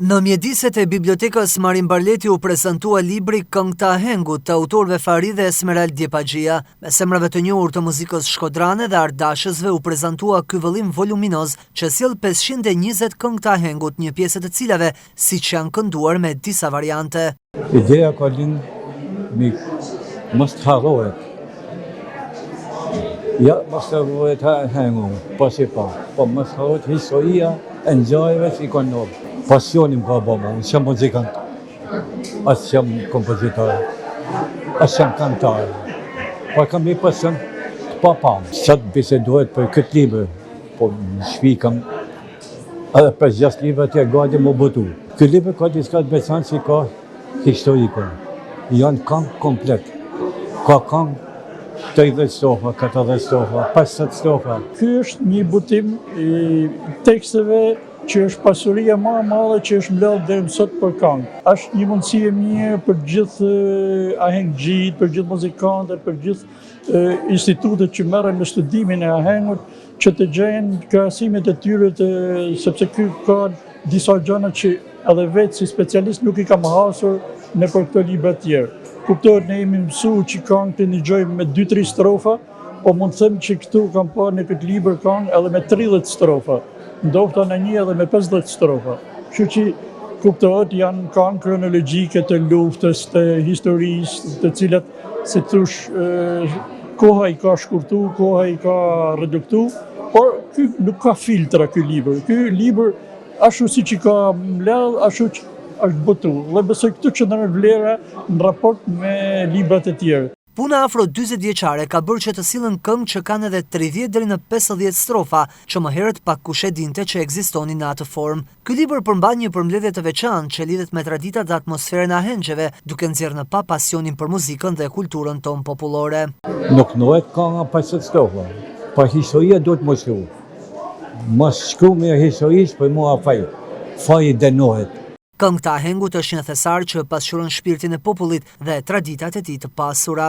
Në mjediset e bibliotekës Marin Barleti u prezantua libri Këngta e Hengut të autorëve Faride Esmerald Djepagjia. Me semrave të njohur të muzikës shkodrane dhe ardashësve u prezantua ky vëllim voluminoz që sjell 520 këngta e Hengut, një pjesë të cilave siç janë kënduar me disa variante. Ideja ka lind me mos të harrohet. Ja, mos të harrohet Hengu, pas e pa. Po mos të harrohet historia e ngjarjeve që i kanë ndodhur. Pasionim ka bëma, unë qëmë muzikant, asë qëmë kompozitor, asë qëmë kantar, pa kam një pasion të papamë. Qatë bisedohet për këtë libër, po në shpi kam edhe për 6 libër të gati më bëtu. Këtë libër ka diska të beçan që ka historikën, janë këngë komplet, ka këngë 30 strofa, 40 strofa, 50 strofa. Ky është një butim i teksteve që është pasuria më e madhe që është mbledhur deri më sot për këngë. Është një mundësi e mirë për gjithë ahengjit, për gjithë muzikantët, për gjithë institutet që merren me studimin e ahengut, që të gjejnë krahasimet e tyre, sepse ky ka disa gjëra që edhe vetë si specialist nuk i kam hasur në për këto libra të tjerë. Kuptohet, ne jemi mësuar që këngë të ndëgjojmë me 2-3 strofa, po mund të them që këtu kam parë në këtë libër këngë edhe me 30 strofa. Ndofta në një edhe me 50 strofa. Kështu që kuptohet janë këngë kronologjike të luftës, të historisë, të cilat si thosh koha i ka shkurtu, koha i ka reduktu, por ky nuk ka filtra ky libër. Ky libër ashtu siç i ka mbledh, ashtu që është botu. Dhe besoj këtu që ndër vlera në raport me librat e tjerë. Puna afro 40 vjeçare ka bërë që të sillen këngë që kanë edhe 30 deri në 50 strofa, që më herët pak kush e dinte që ekzistonin në atë formë. Ky libër përmban një përmbledhje të veçantë që lidhet me traditat dhe atmosferën e ahengjeve, duke nxjerrë në pa pasionin për muzikën dhe kulturën tonë popullore. Nuk nohet kënga 50 strofa, pa historia do të mos shkru. Mos shkru me historisë për mua faji dënohet. Këngta e Hengut është një thesar që pasqyron shpirtin e popullit dhe traditat e tij të pasura.